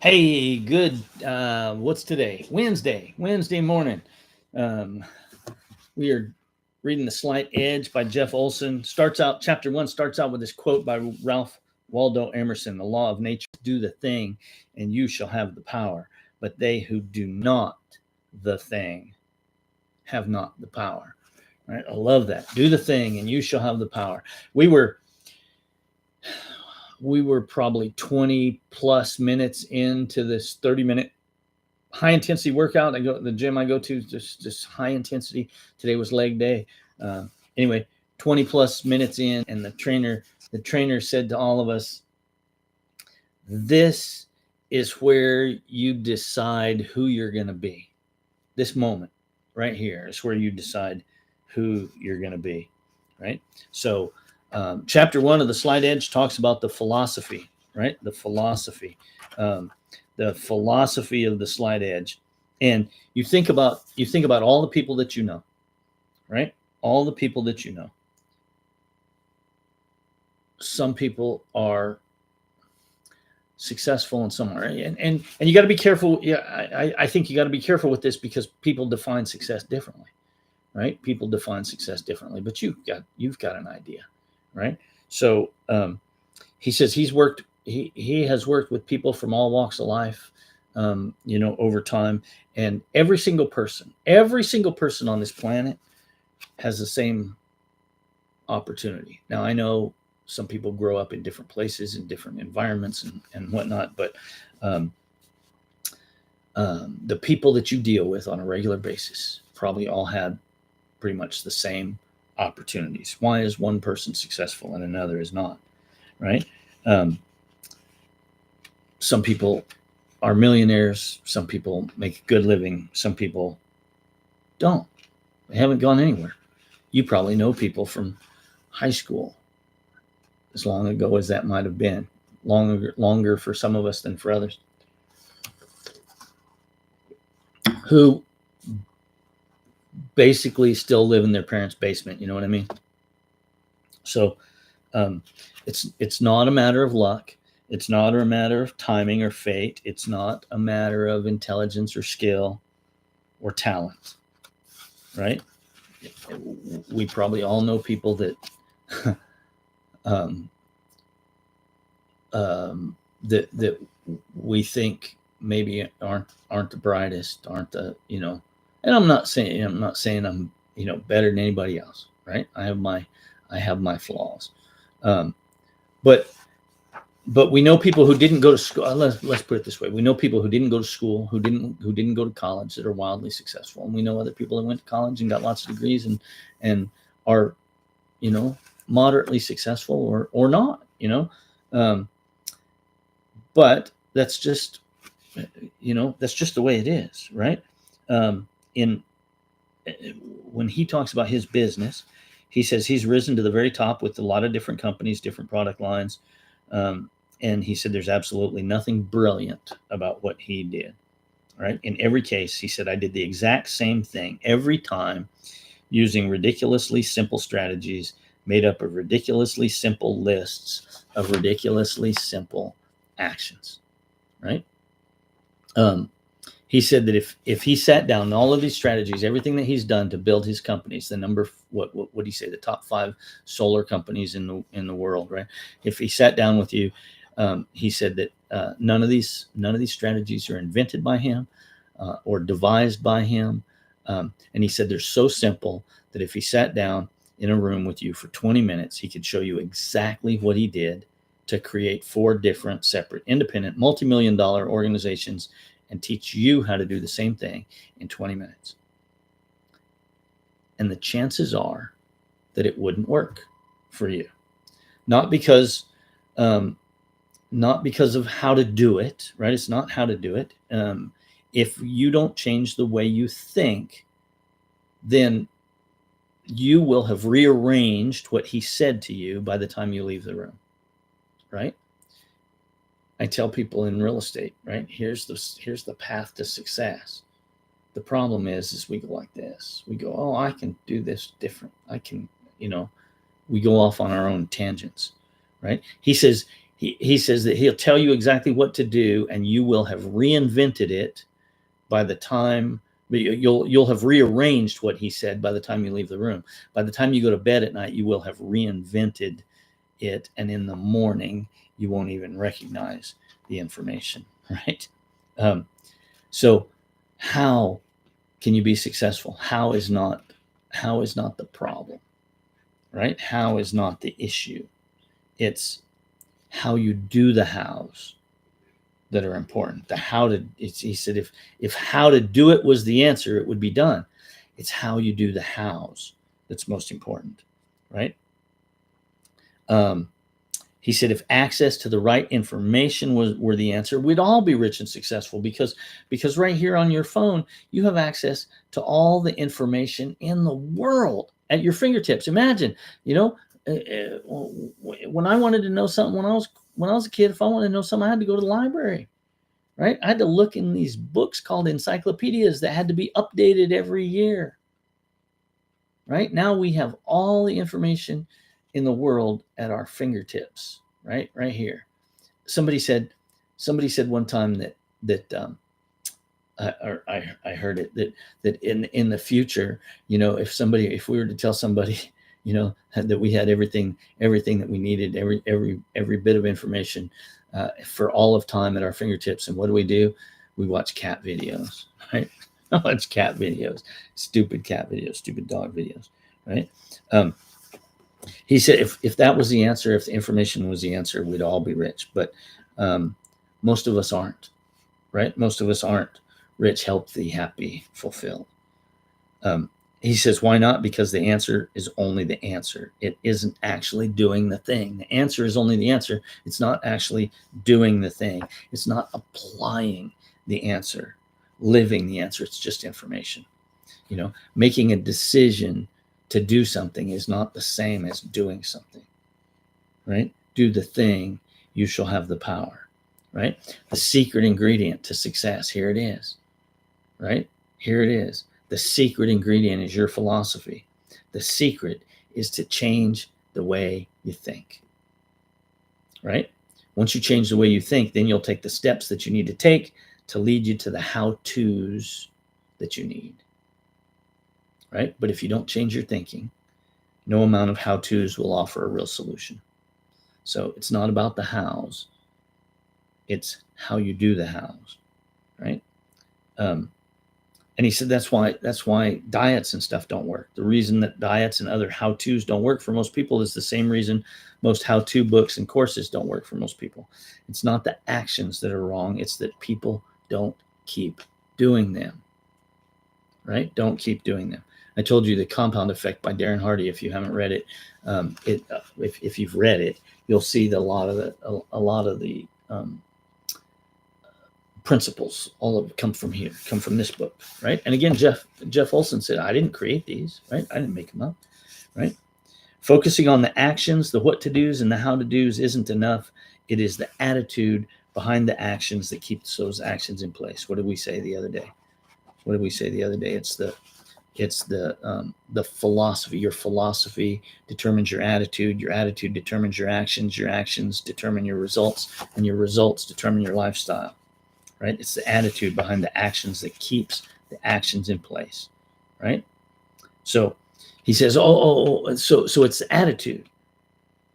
Hey, good. What's today? Wednesday morning. Um, we are reading The Slight Edge by Jeff Olson. Chapter 1 starts out with this quote by Ralph Waldo Emerson: "The law of nature, do the thing, and you shall have the power. But they who do not the thing have not the power." Right? I love that. Do the thing, and you shall have the power. We were probably 20 plus minutes into this 30-minute high intensity workout. The gym I go to, just high intensity. Today was leg day. Anyway, 20 plus minutes in, and the trainer said to all of us, "This is where you decide who you're going to be. This moment right here is where you decide who you're going to be." Right. So chapter 1 of The Slight Edge talks about the philosophy, right? The philosophy of the Slight Edge. And you think about all the people that you know, right? All the people that you know. Some people are successful and some are, and you got to be careful. Yeah, I think you got to be careful with this because people define success differently, right? People define success differently, but you've got an idea, right? So he says he has worked with people from all walks of life, over time, and every single person on this planet has the same opportunity. Now, I know some people grow up in different places, in different environments and whatnot, but the people that you deal with on a regular basis probably all had pretty much the same opportunities. Why is one person successful and another is not, right? Some people are millionaires. Some people make a good living. Some people don't. They haven't gone anywhere. You probably know people from high school, as long ago as that might have been, longer for some of us than for others, who basically still live in their parents' basement. You know what I mean? So it's not a matter of luck. It's not a matter of timing or fate. It's not a matter of intelligence or skill or talent, right? We probably all know people that that we think maybe aren't the brightest, aren't the, and I'm not saying I'm better than anybody else, right? I have my flaws, but we know people who didn't go to school. Let's put it this way: we know people who didn't go to school, who didn't go to college, that are wildly successful, and we know other people that went to college and got lots of degrees and are, moderately successful or not, but that's just the way it is, right? When he talks about his business, he says he's risen to the very top with a lot of different companies, different product lines. And he said there's absolutely nothing brilliant about what he did, right? In every case, he said, I did the exact same thing every time, using ridiculously simple strategies made up of ridiculously simple lists of ridiculously simple actions, right? He said that if he sat down all of these strategies, everything that he's done to build his companies, the number, what do you say, the top 5 solar companies in the world, right? If he sat down with you, he said that none of these strategies are invented by him or devised by him, and he said they're so simple that if he sat down in a room with you for 20 minutes, he could show you exactly what he did to create 4 different, separate, independent, multi-million-dollar organizations and teach you how to do the same thing in 20 minutes. And the chances are that it wouldn't work for you. Not because of how to do it, right? It's not how to do it. If you don't change the way you think, then you will have rearranged what he said to you by the time you leave the room, right? I tell people in real estate, right? Here's the path to success. The problem is we go like this. We go, oh, I can do this different. I can, we go off on our own tangents, right? He says He says that he'll tell you exactly what to do, and you will have reinvented it by the time you'll have rearranged what he said by the time you leave the room. By the time you go to bed at night, you will have reinvented it, and in the morning you won't even recognize the information, right? So how can you be successful? How is not the problem, right? How is not the issue. It's how you do the hows that are important. The how to, he said, if how to do it was the answer, it would be done. It's how you do the hows that's most important, right? He said, if access to the right information were the answer, we'd all be rich and successful, because right here on your phone, you have access to all the information in the world at your fingertips. Imagine, when I wanted to know something when I was a kid, if I wanted to know something, I had to go to the library, right? I had to look in these books called encyclopedias that had to be updated every year, right? Now we have all the information in the world at our fingertips, right here. Somebody said one time that I heard it, that in the future, if we were to tell somebody, that we had everything that we needed, every bit of information for all of time at our fingertips, and what do? We watch cat videos, right? I watch cat videos, stupid cat videos, stupid dog videos, right? He said, if that was the answer, if the information was the answer, we'd all be rich. But most of us aren't, right? Most of us aren't rich, healthy, happy, fulfilled. He says, why not? Because the answer is only the answer. It isn't actually doing the thing. The answer is only the answer. It's not actually doing the thing. It's not applying the answer, living the answer. It's just information. Making a decision to do something is not the same as doing something, right? Do the thing, you shall have the power, right? The secret ingredient to success, here it is, right? Here it is. The secret ingredient is your philosophy. The secret is to change the way you think, right? Once you change the way you think, then you'll take the steps that you need to take to lead you to the how-tos that you need, right? But if you don't change your thinking, no amount of how-tos will offer a real solution. So it's not about the hows. It's how you do the hows, right? And he said that's why diets and stuff don't work. The reason that diets and other how-tos don't work for most people is the same reason most how-to books and courses don't work for most people. It's not the actions that are wrong. It's that people don't keep doing them, right? Don't keep doing them. I told you the Compound Effect by Darren Hardy. If you haven't read it, if you've read it, you'll see that a lot of the principles, all of it come from this book, right? And again, Jeff Olson said, I didn't create these, right? I didn't make them up, right? Focusing on the actions, the what to do's and the how to do's isn't enough. It is the attitude behind the actions that keeps those actions in place. What did we say the other day? It's the philosophy. Your philosophy determines your attitude determines your actions determine your results, and your results determine your lifestyle, right? It's the attitude behind the actions that keeps the actions in place, right? So he says, so it's the attitude,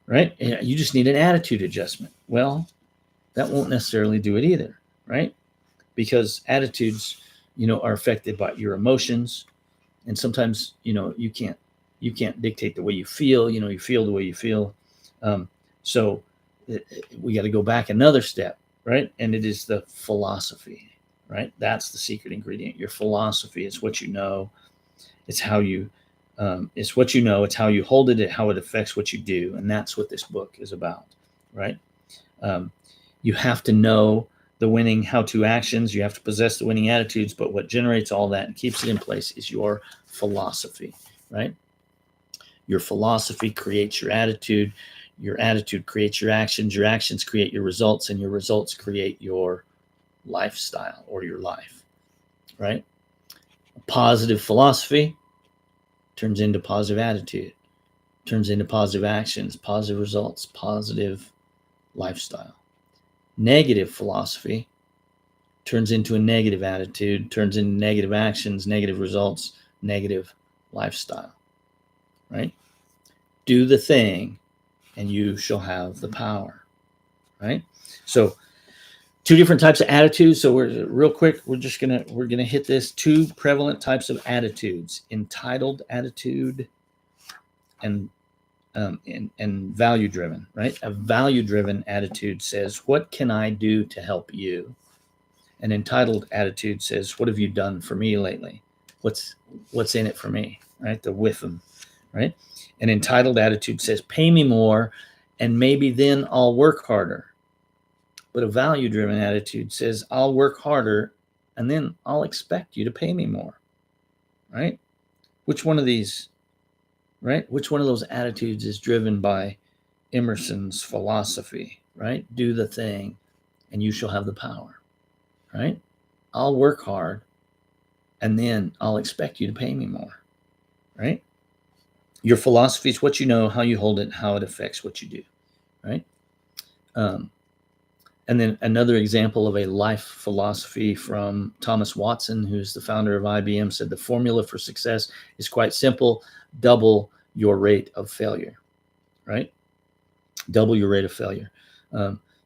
right? You just need an attitude adjustment. Well, that won't necessarily do it either, right? Because attitudes, are affected by your emotions. And sometimes, you can't dictate the way you feel. You feel the way you feel. So we got to go back another step, right? And it is the philosophy, right? That's the secret ingredient. Your philosophy is what you know. It's how you, it's what you know. It's how you hold it, how it affects what you do. And that's what this book is about, right? You have to know the winning how-to actions. You have to possess the winning attitudes, but what generates all that and keeps it in place is your philosophy, right? Your philosophy creates your attitude creates your actions create your results, and your results create your lifestyle or your life, right? A positive philosophy turns into positive attitude, turns into positive actions, positive results, positive lifestyle. Negative philosophy turns into a negative attitude, turns into negative actions, negative results, negative lifestyle, right? Do the thing and you shall have the power, right? So two different types of attitudes. So we're real quick, we're gonna hit this. Two prevalent types of attitudes: entitled attitude and value driven, right? A value driven attitude says, what can I do to help you? An entitled attitude says, what have you done for me lately? What's in it for me, right? The with them, right? An entitled attitude says, pay me more and maybe then I'll work harder. But a value driven attitude says, I'll work harder and then I'll expect you to pay me more, right? Which one of these, right? Which one of those attitudes is driven by Emerson's philosophy, right? Do the thing and you shall have the power, right? I'll work hard and then I'll expect you to pay me more, right? Your philosophy is what you know, how you hold it, how it affects what you do, right? And then another example of a life philosophy from Thomas Watson, who's the founder of IBM, said the formula for success is quite simple: double your rate of failure, right? Double your rate of failure.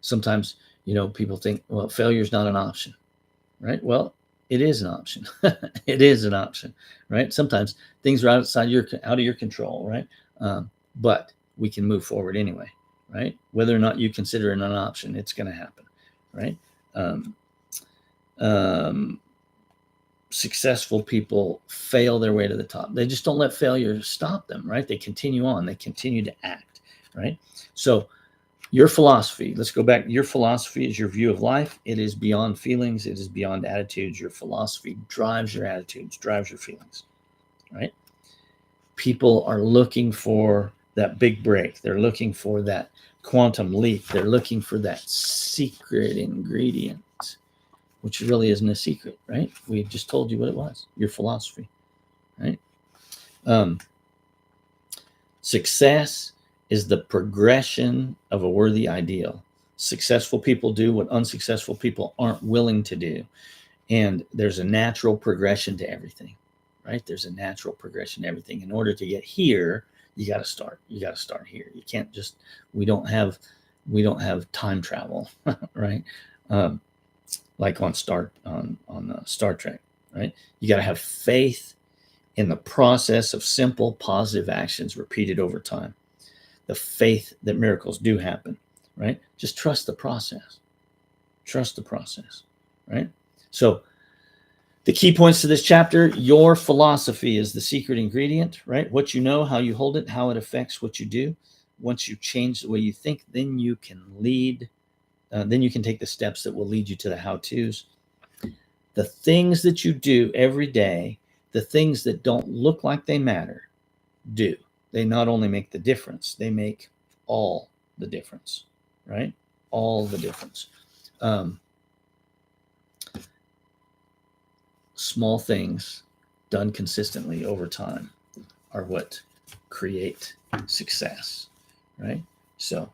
Sometimes, people think, well, failure is not an option, right? Well, it is an option. It is an option, right? Sometimes things are out of your control, right? But we can move forward anyway, right? Whether or not you consider it an option, it's going to happen, right? Successful people fail their way to the top. They just don't let failure stop them, right? They continue on. They continue to act, right? So your philosophy, let's go back. Your philosophy is your view of life. It is beyond feelings. It is beyond attitudes. Your philosophy drives your attitudes, drives your feelings, right? People are looking for that big break. They're looking for that quantum leap. They're looking for that secret ingredient, which really isn't a secret, right? We just told you what it was, your philosophy, right? Success is the progression of a worthy ideal. Successful people do what unsuccessful people aren't willing to do. And there's a natural progression to everything, right? There's a natural progression to everything. In order to get here, you got to start. You got to start here. You can't just, we don't have time travel, right? Like on Star Trek, right? You got to have faith in the process of simple positive actions repeated over time. The faith that miracles do happen, right? Just trust the process. Trust the process, right? So the key points to this chapter: your philosophy is the secret ingredient, right? What you know, how you hold it, how it affects what you do. Once you change the way you think, then you can then you can take the steps that will lead you to the how-tos. The things that you do every day, the things that don't look like they matter, do. They not only make the difference, they make all the difference, right? All the difference. Small things done consistently over time are what create success, right? So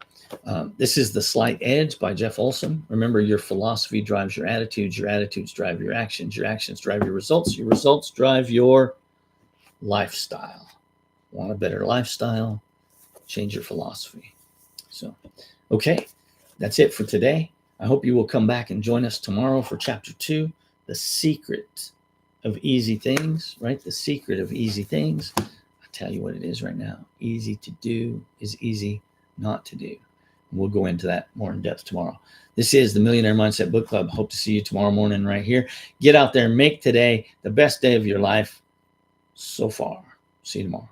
this is The Slight Edge by Jeff Olson. Remember, your philosophy drives your attitudes drive your actions drive your results drive your lifestyle. Want a better lifestyle? Change your philosophy. So, okay, that's it for today. I hope you will come back and join us tomorrow for chapter 2, The Secret of Easy Things, right? The secret of easy things. I'll tell you what it is right now. Easy to do is easy not to do. We'll go into that more in depth tomorrow. This is the Millionaire Mindset Book Club. Hope to see you tomorrow morning right here. Get out there and make today the best day of your life so far. See you tomorrow.